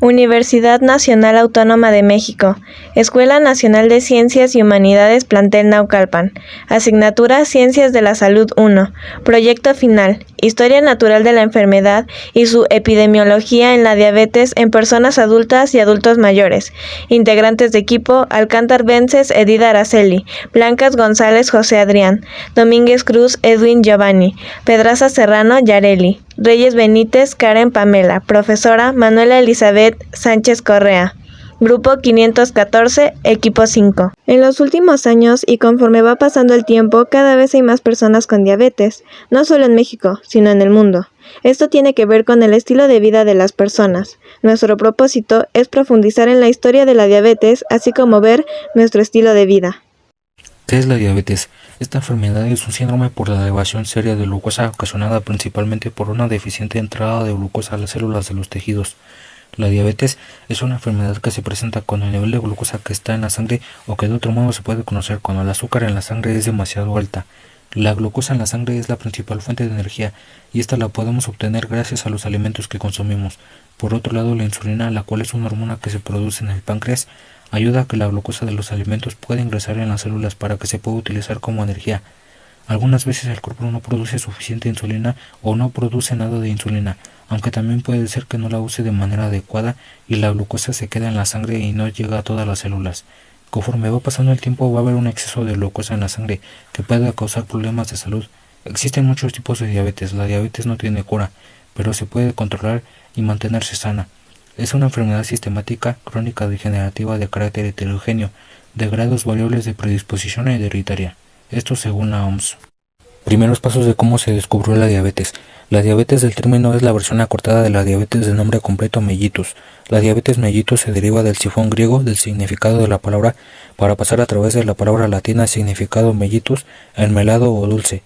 Universidad Nacional Autónoma de México, Escuela Nacional de Ciencias y Humanidades Plantel Naucalpan, Asignatura Ciencias de la Salud 1, Proyecto Final, Historia Natural de la Enfermedad y su epidemiología en la diabetes en personas adultas y adultos mayores. Integrantes de equipo: Alcántar Vences, Edith Araceli, Blancas González, José Adrián, Domínguez Cruz, Edwin Giovanni, Pedraza Serrano, Yareli, Reyes Benítez, Karen Pamela, Profesora: Manuela Elizabeth Sánchez Correa. Grupo 514, Equipo 5. En los últimos años y conforme va pasando el tiempo, cada vez hay más personas con diabetes, no solo en México, sino en el mundo. Esto tiene que ver con el estilo de vida de las personas. Nuestro propósito es profundizar en la historia de la diabetes, así como ver nuestro estilo de vida. ¿Qué es la diabetes? Esta enfermedad es un síndrome por la elevación seria de glucosa ocasionada principalmente por una deficiente entrada de glucosa a las células de los tejidos. La diabetes es una enfermedad que se presenta cuando el nivel de glucosa que está en la sangre, o que de otro modo se puede conocer cuando el azúcar en la sangre es demasiado alta. La glucosa en la sangre es la principal fuente de energía y esta la podemos obtener gracias a los alimentos que consumimos. Por otro lado, la insulina, la cual es una hormona que se produce en el páncreas, ayuda a que la glucosa de los alimentos pueda ingresar en las células para que se pueda utilizar como energía. Algunas veces el cuerpo no produce suficiente insulina o no produce nada de insulina, aunque también puede ser que no la use de manera adecuada y la glucosa se queda en la sangre y no llega a todas las células. Conforme va pasando el tiempo va a haber un exceso de glucosa en la sangre que puede causar problemas de salud. Existen muchos tipos de diabetes. La diabetes no tiene cura, pero se puede controlar y mantenerse sana. Es una enfermedad sistemática, crónica, degenerativa de carácter heterogéneo, de grados variables de predisposición y hereditaria. Esto según la OMS. Primeros pasos de cómo se descubrió la diabetes. La diabetes del término es la versión acortada de la diabetes del nombre completo mellitus. La diabetes mellitus se deriva del sifón griego del significado de la palabra para pasar a través de la palabra latina significado mellitus, enmelado o dulce.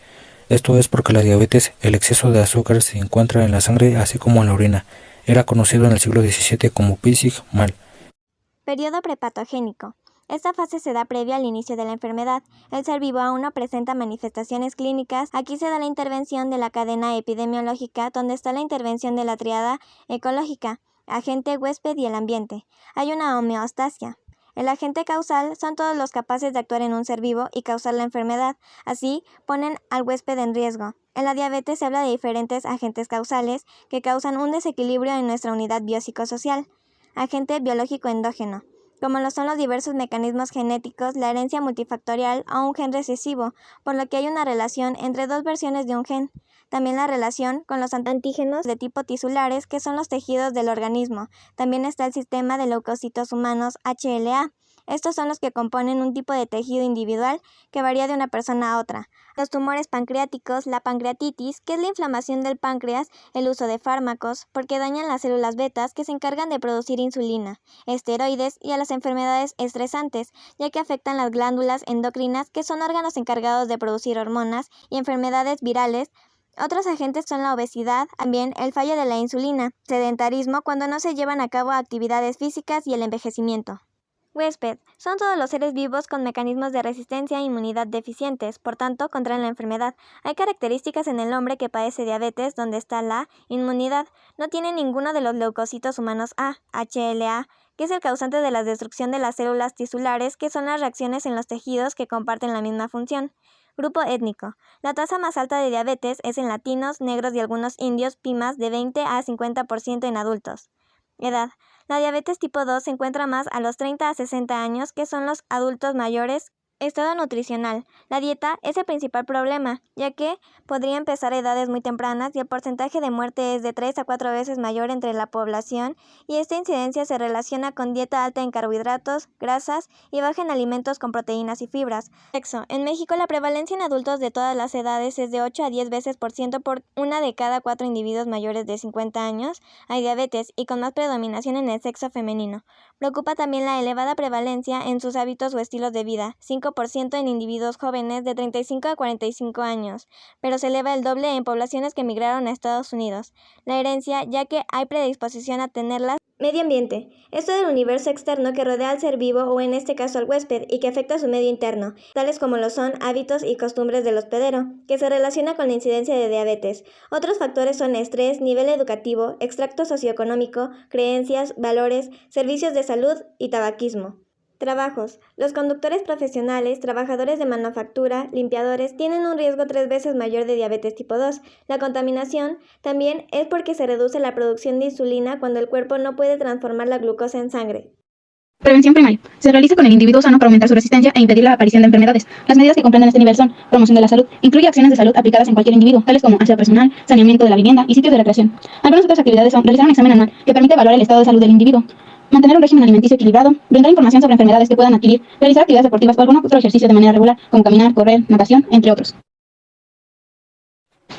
Esto es porque la diabetes, el exceso de azúcar, se encuentra en la sangre así como en la orina. Era conocido en el siglo XVII como Pisig mal. Periodo prepatogénico. Esta fase se da previa al inicio de la enfermedad. El ser vivo aún no presenta manifestaciones clínicas. Aquí se da la intervención de la cadena epidemiológica, donde está la intervención de la tríada ecológica, agente, huésped y el ambiente. Hay una homeostasia. El agente causal son todos los capaces de actuar en un ser vivo y causar la enfermedad. Así, ponen al huésped en riesgo. En la diabetes se habla de diferentes agentes causales que causan un desequilibrio en nuestra unidad biopsicosocial. Agente biológico endógeno, como lo son los diversos mecanismos genéticos, la herencia multifactorial o un gen recesivo, por lo que hay una relación entre dos versiones de un gen. También la relación con los antígenos de tipo tisulares, que son los tejidos del organismo. También está el sistema de leucocitos humanos, HLA. Estos son los que componen un tipo de tejido individual que varía de una persona a otra. Los tumores pancreáticos, la pancreatitis, que es la inflamación del páncreas, el uso de fármacos, porque dañan las células betas que se encargan de producir insulina, esteroides y a las enfermedades estresantes, ya que afectan las glándulas endocrinas, que son órganos encargados de producir hormonas, y enfermedades virales. Otros agentes son la obesidad, también el fallo de la insulina, sedentarismo cuando no se llevan a cabo actividades físicas y el envejecimiento. Huésped. Son todos los seres vivos con mecanismos de resistencia e inmunidad deficientes, por tanto, contraen la enfermedad. Hay características en el hombre que padece diabetes donde está la inmunidad. No tiene ninguno de los leucocitos humanos A, HLA, que es el causante de la destrucción de las células tisulares, que son las reacciones en los tejidos que comparten la misma función. Grupo étnico. La tasa más alta de diabetes es en latinos, negros y algunos indios, pimas, de 20 a 50% en adultos. Edad. La diabetes tipo 2 se encuentra más a los 30 a 60 años, que son los adultos mayores. Estado nutricional. La dieta es el principal problema, ya que podría empezar a edades muy tempranas y el porcentaje de muerte es de 3 a 4 veces mayor entre la población, y esta incidencia se relaciona con dieta alta en carbohidratos, grasas y baja en alimentos con proteínas y fibras. Sexo. En México la prevalencia en adultos de todas las edades es de 8 a 10 veces por ciento por una de cada 4 individuos mayores de 50 años. Hay diabetes y con más predominación en el sexo femenino. Preocupa también la elevada prevalencia en sus hábitos o estilos de vida, 5% en individuos jóvenes de 35 a 45 años, pero se eleva el doble en poblaciones que emigraron a Estados Unidos. La herencia, ya que hay predisposición a tenerlas, Medio ambiente. Es todo el universo externo que rodea al ser vivo o en este caso al huésped y que afecta a su medio interno, tales como lo son hábitos y costumbres del hospedero, que se relaciona con la incidencia de diabetes. Otros factores son estrés, nivel educativo, extracto socioeconómico, creencias, valores, servicios de salud y tabaquismo. Trabajos. Los conductores profesionales, trabajadores de manufactura, limpiadores, tienen un riesgo 3 veces mayor de diabetes tipo 2. La contaminación también es porque se reduce la producción de insulina cuando el cuerpo no puede transformar la glucosa en sangre. Prevención primaria. Se realiza con el individuo sano para aumentar su resistencia e impedir la aparición de enfermedades. Las medidas que comprenden este nivel son promoción de la salud. Incluye acciones de salud aplicadas en cualquier individuo, tales como aseo personal, saneamiento de la vivienda y sitios de recreación. Algunas otras actividades son realizar un examen anual que permite evaluar el estado de salud del individuo, mantener un régimen alimenticio equilibrado, brindar información sobre enfermedades que puedan adquirir, realizar actividades deportivas o algún otro ejercicio de manera regular, como caminar, correr, natación, entre otros.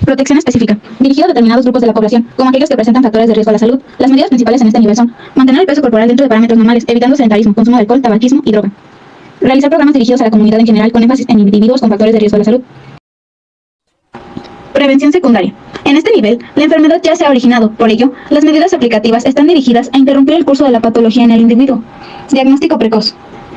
Protección específica, dirigida a determinados grupos de la población, como aquellos que presentan factores de riesgo a la salud. Las medidas principales en este nivel son mantener el peso corporal dentro de parámetros normales, evitando sedentarismo, consumo de alcohol, tabaquismo y droga. Realizar programas dirigidos a la comunidad en general con énfasis en individuos con factores de riesgo a la salud. Prevención secundaria. En este nivel, la enfermedad ya se ha originado, por ello, las medidas aplicativas están dirigidas a interrumpir el curso de la patología en el individuo. Diagnóstico precoz.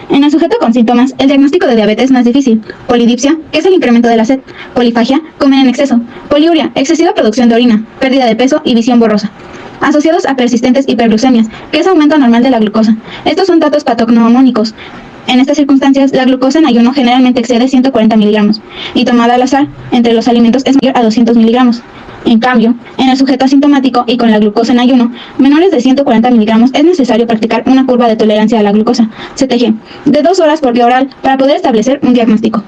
En el sujeto con síntomas, el diagnóstico de diabetes no es difícil. Polidipsia, que es el incremento de la sed. Polifagia, comer en exceso. Poliuria, excesiva producción de orina, pérdida de peso y visión borrosa. Asociados a persistentes hiperglucemias, que es aumento anormal de la glucosa. Estos son datos patognomónicos. En estas circunstancias, la glucosa en ayuno generalmente excede 140 miligramos, y tomada al azar, entre los alimentos es mayor a 200 miligramos. En cambio, en el sujeto asintomático y con la glucosa en ayuno, menores de 140 miligramos, es necesario practicar una curva de tolerancia a la glucosa, CTG, de 2 horas por vía oral para poder establecer un diagnóstico.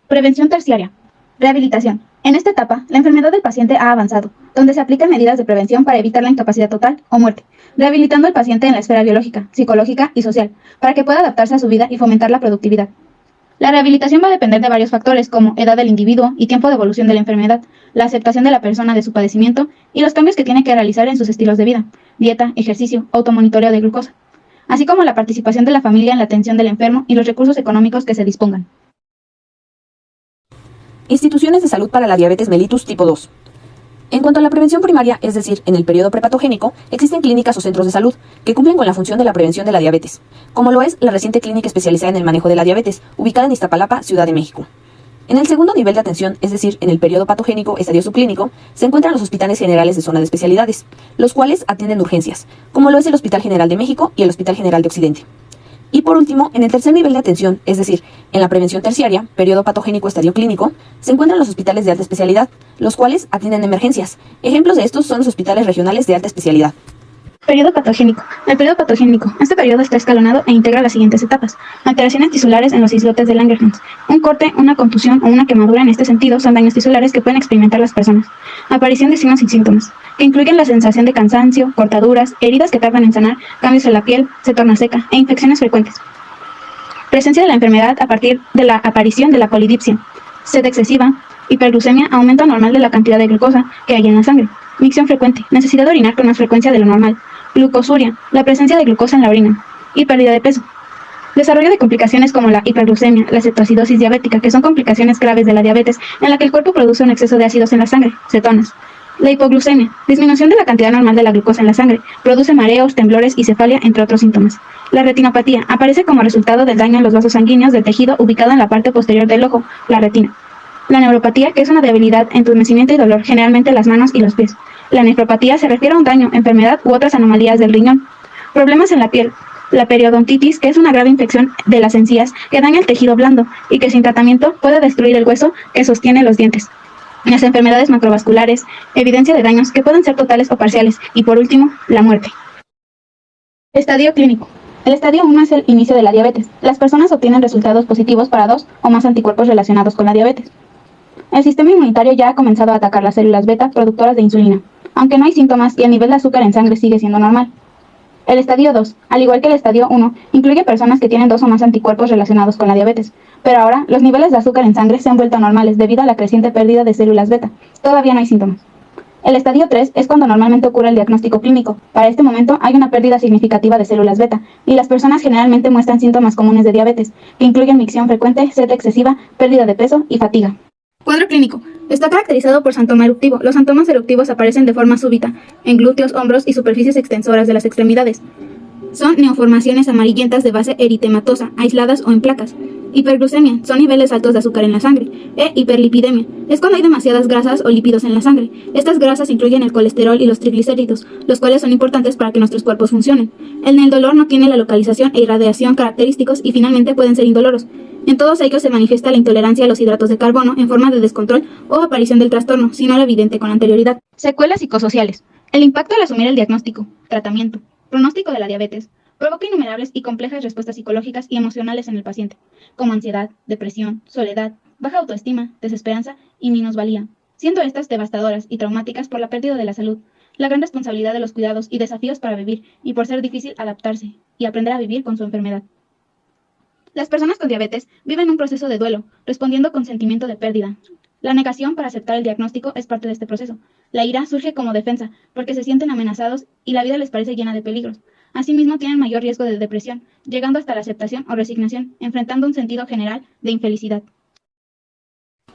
Prevención terciaria. Rehabilitación. En esta etapa, la enfermedad del paciente ha avanzado, donde se aplican medidas de prevención para evitar la incapacidad total o muerte, rehabilitando al paciente en la esfera biológica, psicológica y social, para que pueda adaptarse a su vida y fomentar la productividad. La rehabilitación va a depender de varios factores como edad del individuo y tiempo de evolución de la enfermedad, la aceptación de la persona de su padecimiento y los cambios que tiene que realizar en sus estilos de vida, dieta, ejercicio, automonitoreo de glucosa, así como la participación de la familia en la atención del enfermo y los recursos económicos que se dispongan. Instituciones de salud para la diabetes mellitus tipo 2. En cuanto a la prevención primaria, es decir, en el periodo prepatogénico, existen clínicas o centros de salud que cumplen con la función de la prevención de la diabetes, como lo es la reciente clínica especializada en el manejo de la diabetes, ubicada en Iztapalapa, Ciudad de México. En el segundo nivel de atención, es decir, en el periodo patogénico, estadio subclínico, se encuentran los hospitales generales de zona de especialidades, los cuales atienden urgencias, como lo es el Hospital General de México y el Hospital General de Occidente. Y por último, en el tercer nivel de atención, es decir, en la prevención terciaria, periodo patogénico estadio clínico, se encuentran los hospitales de alta especialidad, los cuales atienden emergencias. Ejemplos de estos son los hospitales regionales de alta especialidad. Periodo patogénico. El periodo patogénico. Este periodo está escalonado e integra las siguientes etapas. Alteraciones tisulares en los islotes de Langerhans. Un corte, una contusión o una quemadura en este sentido son daños tisulares que pueden experimentar las personas. Aparición de signos y síntomas, que incluyen la sensación de cansancio, cortaduras, heridas que tardan en sanar, cambios en la piel, se torna seca e infecciones frecuentes. Presencia de la enfermedad a partir de la aparición de la polidipsia. Sed excesiva, hiperglucemia, aumento anormal de la cantidad de glucosa que hay en la sangre. Micción frecuente, necesidad de orinar con más frecuencia de lo normal. Glucosuria, la presencia de glucosa en la orina. Y pérdida de peso. Desarrollo de complicaciones como la hiperglucemia, la cetoacidosis diabética, que son complicaciones graves de la diabetes en la que el cuerpo produce un exceso de ácidos en la sangre, cetonas. La hipoglucemia, disminución de la cantidad normal de la glucosa en la sangre, produce mareos, temblores y cefalia, entre otros síntomas. La retinopatía aparece como resultado del daño en los vasos sanguíneos del tejido ubicado en la parte posterior del ojo, la retina. La neuropatía, que es una debilidad, entumecimiento y dolor, generalmente en las manos y los pies. La nefropatía se refiere a un daño, enfermedad u otras anomalías del riñón. Problemas en la piel. La periodontitis, que es una grave infección de las encías que daña el tejido blando y que sin tratamiento puede destruir el hueso que sostiene los dientes. Las enfermedades macrovasculares, evidencia de daños que pueden ser totales o parciales. Y por último, la muerte. Estadio clínico. El estadio 1 es el inicio de la diabetes. Las personas obtienen resultados positivos para 2 o más anticuerpos relacionados con la diabetes. El sistema inmunitario ya ha comenzado a atacar las células beta productoras de insulina, aunque no hay síntomas y el nivel de azúcar en sangre sigue siendo normal. El estadio 2, al igual que el estadio 1, incluye personas que tienen 2 o más anticuerpos relacionados con la diabetes, pero ahora los niveles de azúcar en sangre se han vuelto normales debido a la creciente pérdida de células beta. Todavía no hay síntomas. El estadio 3 es cuando normalmente ocurre el diagnóstico clínico. Para este momento hay una pérdida significativa de células beta, y las personas generalmente muestran síntomas comunes de diabetes, que incluyen micción frecuente, sed excesiva, pérdida de peso y fatiga. Cuadro clínico. Está caracterizado por santoma eruptivo. Los santomas eruptivos aparecen de forma súbita, en glúteos, hombros y superficies extensoras de las extremidades. Son neoformaciones amarillentas de base eritematosa, aisladas o en placas. Hiperglucemia. Son niveles altos de azúcar en la sangre. Hiperlipidemia. Es cuando hay demasiadas grasas o lípidos en la sangre. Estas grasas incluyen el colesterol y los triglicéridos, los cuales son importantes para que nuestros cuerpos funcionen. El dolor no tiene la localización e irradiación característicos y finalmente pueden ser indoloros. En todos ellos se manifiesta la intolerancia a los hidratos de carbono en forma de descontrol o aparición del trastorno, si no lo evidente con anterioridad. Secuelas psicosociales. El impacto al asumir el diagnóstico, tratamiento, pronóstico de la diabetes provoca innumerables y complejas respuestas psicológicas y emocionales en el paciente, como ansiedad, depresión, soledad, baja autoestima, desesperanza y minusvalía, siendo estas devastadoras y traumáticas por la pérdida de la salud, la gran responsabilidad de los cuidados y desafíos para vivir y por ser difícil adaptarse y aprender a vivir con su enfermedad. Las personas con diabetes viven un proceso de duelo, respondiendo con sentimiento de pérdida. La negación para aceptar el diagnóstico es parte de este proceso. La ira surge como defensa, porque se sienten amenazados y la vida les parece llena de peligros. Asimismo, tienen mayor riesgo de depresión, llegando hasta la aceptación o resignación, enfrentando un sentido general de infelicidad.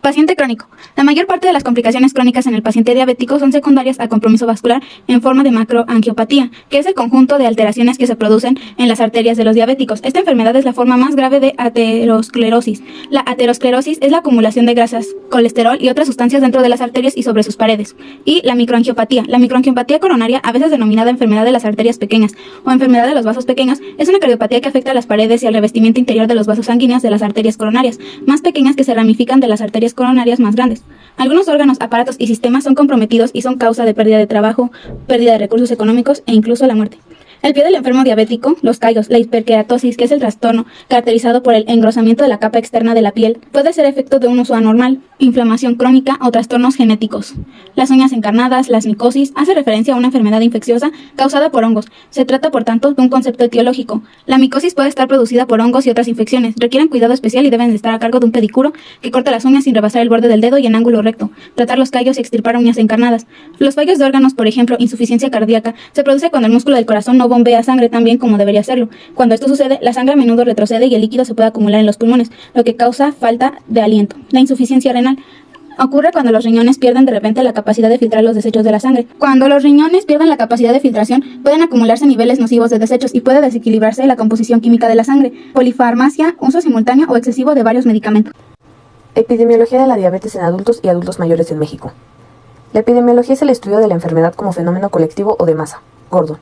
Paciente crónico. La mayor parte de las complicaciones crónicas en el paciente diabético son secundarias a compromiso vascular en forma de macroangiopatía, que es el conjunto de alteraciones que se producen en las arterias de los diabéticos. Esta enfermedad es la forma más grave de aterosclerosis. La aterosclerosis es la acumulación de grasas, colesterol y otras sustancias dentro de las arterias y sobre sus paredes. Y la microangiopatía. La microangiopatía coronaria, a veces denominada enfermedad de las arterias pequeñas o enfermedad de los vasos pequeños, es una cardiopatía que afecta a las paredes y al revestimiento interior de los vasos sanguíneos de las arterias coronarias, más pequeñas que se ramifican de las arterias coronarias más grandes. Algunos órganos, aparatos y sistemas son comprometidos y son causa de pérdida de trabajo, pérdida de recursos económicos e incluso la muerte. El pie del enfermo diabético, los callos, la hiperkeratosis, que es el trastorno caracterizado por el engrosamiento de la capa externa de la piel, puede ser efecto de un uso anormal, inflamación crónica o trastornos genéticos. Las uñas encarnadas, la micosis, hace referencia a una enfermedad infecciosa causada por hongos. Se trata, por tanto, de un concepto etiológico. La micosis puede estar producida por hongos y otras infecciones. Requieren cuidado especial y deben de estar a cargo de un pedicuro que corta las uñas sin rebasar el borde del dedo y en ángulo recto, tratar los callos y extirpar uñas encarnadas. Los fallos de órganos, por ejemplo, insuficiencia cardíaca, se produce cuando el músculo del corazón no bombea sangre tan bien como debería hacerlo. Cuando esto sucede, la sangre a menudo retrocede y el líquido se puede acumular en los pulmones, lo que causa falta de aliento. La insuficiencia renal ocurre cuando los riñones pierden de repente la capacidad de filtrar los desechos de la sangre. Cuando los riñones pierden la capacidad de filtración, pueden acumularse niveles nocivos de desechos y puede desequilibrarse la composición química de la sangre. Polifarmacia, uso simultáneo o excesivo de varios medicamentos. Epidemiología de la diabetes en adultos y adultos mayores en México. La epidemiología es el estudio de la enfermedad como fenómeno colectivo o de masa. Gordon.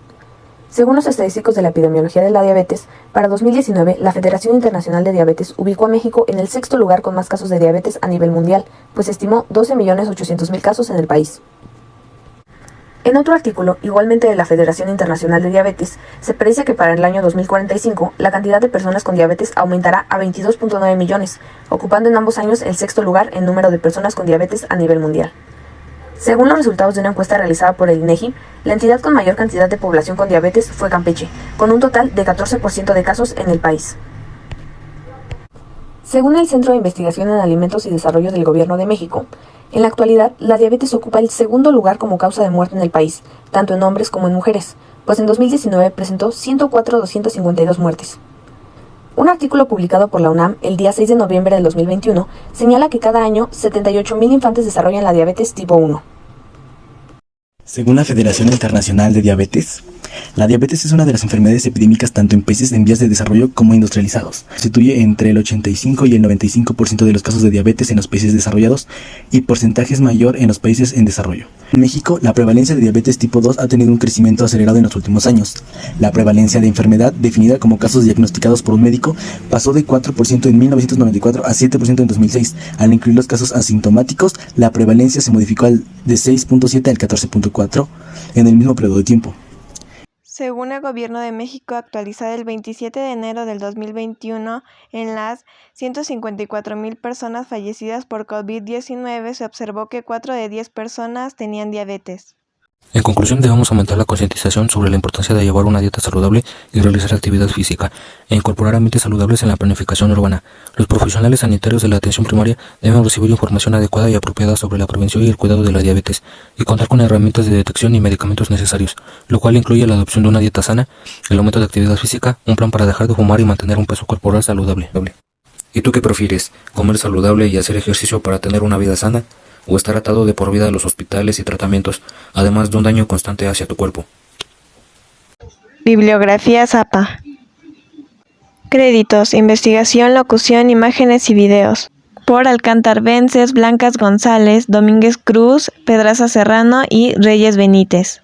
Según los estadísticos de la epidemiología de la diabetes, para 2019, la Federación Internacional de Diabetes ubicó a México en el sexto lugar con más casos de diabetes a nivel mundial, pues estimó 12.800.000 casos en el país. En otro artículo, igualmente de la Federación Internacional de Diabetes, se predice que para el año 2045, la cantidad de personas con diabetes aumentará a 22.9 millones, ocupando en ambos años el sexto lugar en número de personas con diabetes a nivel mundial. Según los resultados de una encuesta realizada por el INEGI, la entidad con mayor cantidad de población con diabetes fue Campeche, con un total de 14% de casos en el país. Según el Centro de Investigación en Alimentos y Desarrollo del Gobierno de México, en la actualidad la diabetes ocupa el segundo lugar como causa de muerte en el país, tanto en hombres como en mujeres, pues en 2019 presentó 104.252 muertes. Un artículo publicado por la UNAM el día 6 de noviembre del 2021 señala que cada año 78.000 infantes desarrollan la diabetes tipo 1. Según la Federación Internacional de Diabetes, la diabetes es una de las enfermedades epidémicas tanto en países en vías de desarrollo como industrializados. Constituye entre el 85 y el 95% de los casos de diabetes en los países desarrollados y porcentajes mayor en los países en desarrollo. En México, la prevalencia de diabetes tipo 2 ha tenido un crecimiento acelerado en los últimos años. La prevalencia de enfermedad, definida como casos diagnosticados por un médico, pasó de 4% en 1994 a 7% en 2006. Al incluir los casos asintomáticos, la prevalencia se modificó de 6.7 al 14.4 en el mismo periodo de tiempo. Según el Gobierno de México, actualizada el 27 de enero del 2021, en las 154.000 personas fallecidas por COVID-19 se observó que 4 de 10 personas tenían diabetes. En conclusión, debemos aumentar la concientización sobre la importancia de llevar una dieta saludable y realizar actividad física, e incorporar ambientes saludables en la planificación urbana. Los profesionales sanitarios de la atención primaria deben recibir información adecuada y apropiada sobre la prevención y el cuidado de la diabetes, y contar con herramientas de detección y medicamentos necesarios, lo cual incluye la adopción de una dieta sana, el aumento de actividad física, un plan para dejar de fumar y mantener un peso corporal saludable. ¿Y tú qué prefieres? ¿Comer saludable y hacer ejercicio para tener una vida sana? ¿O estar atado de por vida a los hospitales y tratamientos, además de un daño constante hacia tu cuerpo? Bibliografía Zapa. Créditos, investigación, locución, imágenes y videos. Por Alcántar Vences, Blancas González, Domínguez Cruz, Pedraza Serrano y Reyes Benítez.